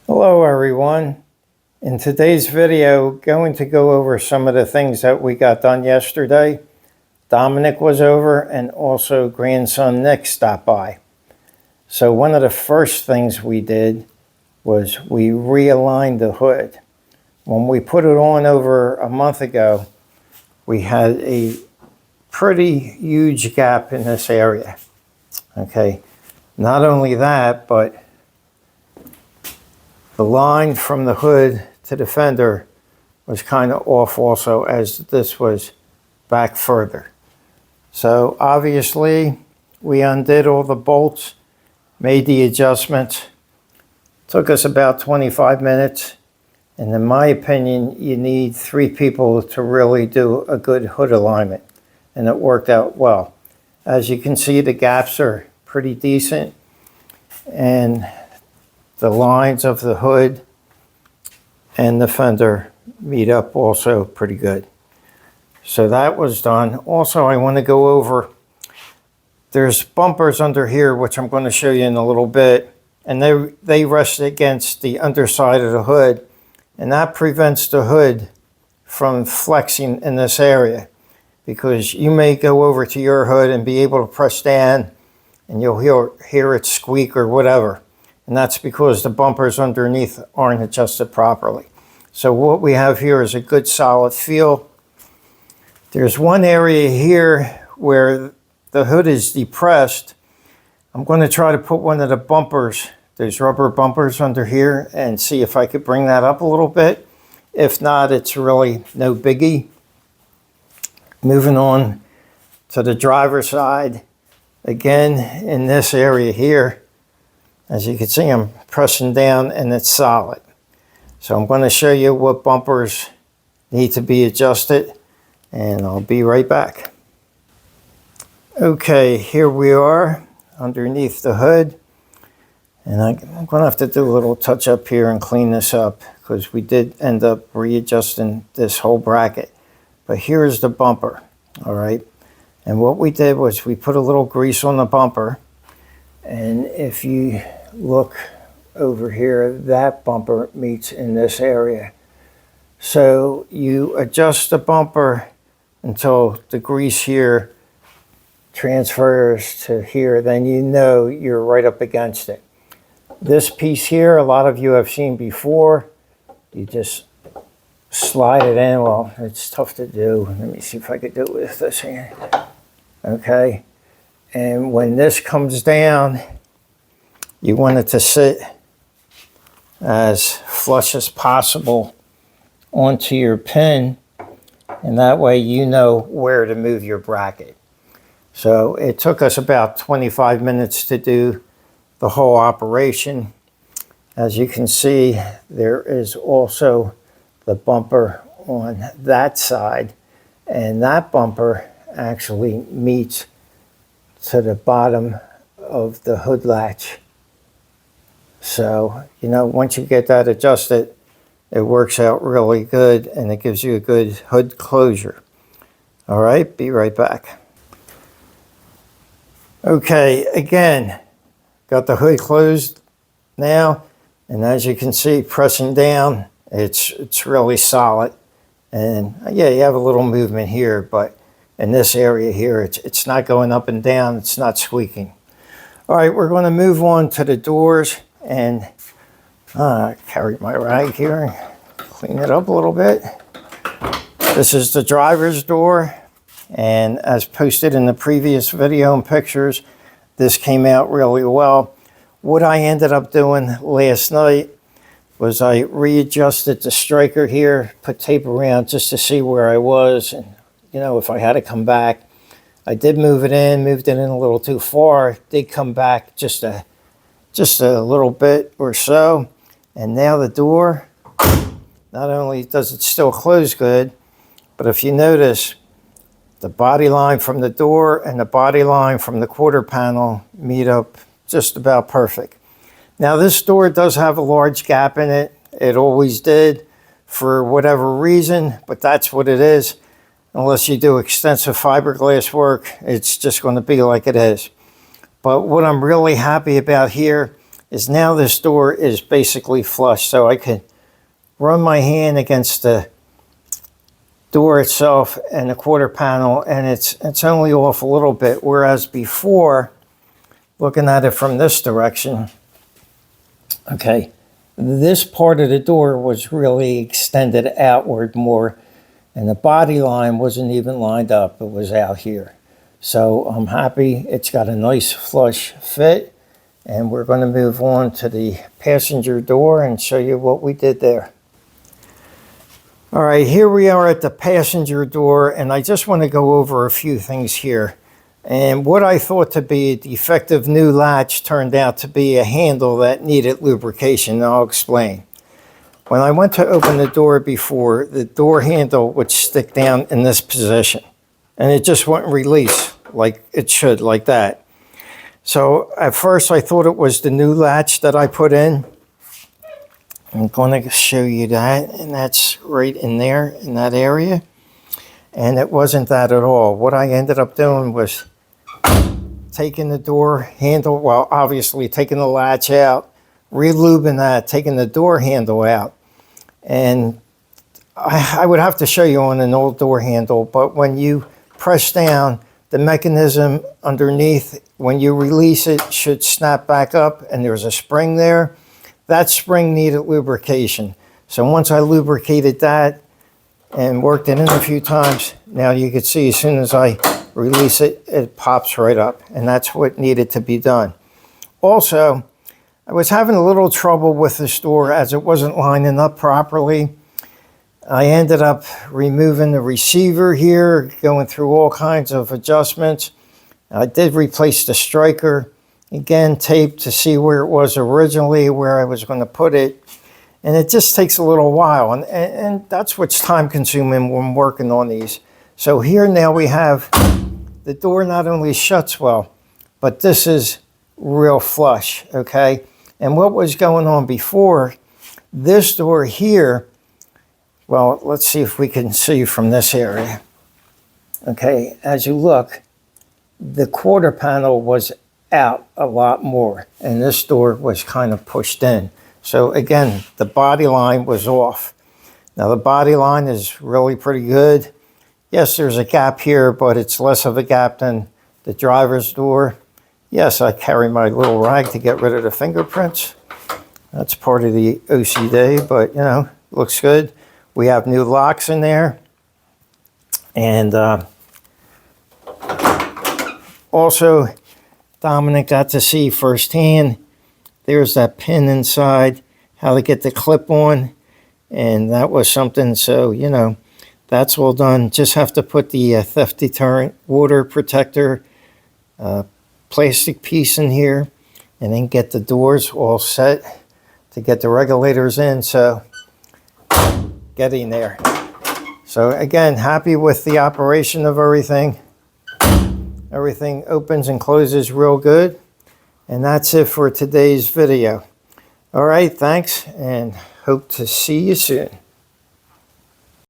Hello everyone. In today's video, going to go over some of the things that we got done yesterday. Dominic was over and also grandson Nick stopped by. So one of the first things we did was we realigned the hood. When we put it on over a month ago, we had a pretty huge gap in this area. Okay, not only that, but the line from the hood to the fender was kind of off also, as this was back further. So obviously we undid all the bolts, made the adjustments. Took us about 25 minutes. And in my opinion, you need 3 people to really do a good hood alignment. And it worked out well. As you can see, the gaps are pretty decent. And the lines of the hood and the fender meet up also pretty good. So that was done. Also, I want to go over, there's bumpers under here, which I'm going to show you in a little bit. And they rest against the underside of the hood. And that prevents the hood from flexing in this area. Because you may go over to your hood and be able to press down and you'll hear it squeak or whatever. And that's because the bumpers underneath aren't adjusted properly. So what we have here is a good solid feel. There's one area here where the hood is depressed. I'm going to try to put one of the bumpers, there's rubber bumpers under here, and see if I could bring that up a little bit. If not, it's really no biggie. Moving on to the driver's side. Again, in this area here, as you can see, I'm pressing down and it's solid. So I'm going to show you what bumpers need to be adjusted, and I'll be right back. Okay, here we are underneath the hood. And I'm going to have to do a little touch up here and clean this up because we did end up readjusting this whole bracket. But here's the bumper, all right? And what we did was we put a little grease on the bumper. And if you look over here, that bumper meets in this area. So you adjust the bumper until the grease here transfers to here, then you know you're right up against it. This piece here, a lot of you have seen before. You just slide it in. Well, it's tough to do. Let me see if I could do it with this hand. Okay. And when this comes down, you want it to sit as flush as possible onto your pin, and that way you know where to move your bracket. So it took us about 25 minutes to do the whole operation. As you can see, there is also the bumper on that side, and that bumper actually meets to the bottom of the hood latch. So, you know, once you get that adjusted, it works out really good and it gives you a good hood closure. All right, be right back. Okay, again, got the hood closed now, and as you can see, pressing down, it's really solid. And yeah, you have a little movement here, but in this area here, it's not going up and down, it's not squeaking. All right, we're going to move on to the doors, and carry my rag here and clean it up a little bit. This is the driver's door, and as posted in the previous video and pictures, this came out really well. What I ended up doing last night was I readjusted the striker here, put tape around just to see where I was, and you know, if I had to come back. I did moved it in a little too far, did come back just a little bit or so. And now the door, not only does it still close good, but if you notice, the body line from the door and the body line from the quarter panel meet up just about perfect. Now this door does have a large gap in it. It always did for whatever reason, but that's what it is. Unless you do extensive fiberglass work, it's just going to be like it is. But what I'm really happy about here is now this door is basically flush. So I could run my hand against the door itself and the quarter panel, and it's only off a little bit. Whereas before, looking at it from this direction, okay, this part of the door was really extended outward more, and the body line wasn't even lined up. It was out here. So I'm happy it's got a nice flush fit, and we're going to move on to the passenger door and show you what we did there. All right, here we are at the passenger door, and I just want to go over a few things here. And what I thought to be a defective new latch turned out to be a handle that needed lubrication, and I'll explain. When I went to open the door before, the door handle would stick down in this position, and it just wouldn't release like it should, like that. So at first I thought it was the new latch that I put in. I'm going to show you that, and that's right in there, in that area. And it wasn't that at all. What I ended up doing was taking the door handle, well, obviously taking the latch out, re-lubing that, taking the door handle out. And I would have to show you on an old door handle, but when you press down, the mechanism underneath, when you release it, should snap back up, and there's a spring there. That spring needed lubrication. So once I lubricated that and worked it in a few times, now you can see as soon as I release it, it pops right up. And that's what needed to be done. Also, I was having a little trouble with this door as it wasn't lining up properly. I ended up removing the receiver here, going through all kinds of adjustments. I did replace the striker. Again, tape to see where it was originally, where I was going to put it. And it just takes a little while. And that's what's time consuming when working on these. So here now we have the door not only shuts well, but this is real flush, okay? And what was going on before, this door here, well, let's see if we can see from this area. Okay, as you look, the quarter panel was out a lot more, and this door was kind of pushed in. So again, the body line was off. Now the body line is really pretty good. Yes, there's a gap here, but it's less of a gap than the driver's door. Yes, I carry my little rag to get rid of the fingerprints. That's part of the OCD, but you know, looks good. We have new locks in there. And also, Dominic got to see firsthand, there's that pin inside, how to get the clip on, and that was something. So, you know, that's all done. Just have to put the theft deterrent water protector plastic piece in here, and then get the doors all set to get the regulators in. So, getting there. So again, happy with the operation of everything. Everything opens and closes real good. And that's it for today's video. All right, thanks, and hope to see you soon.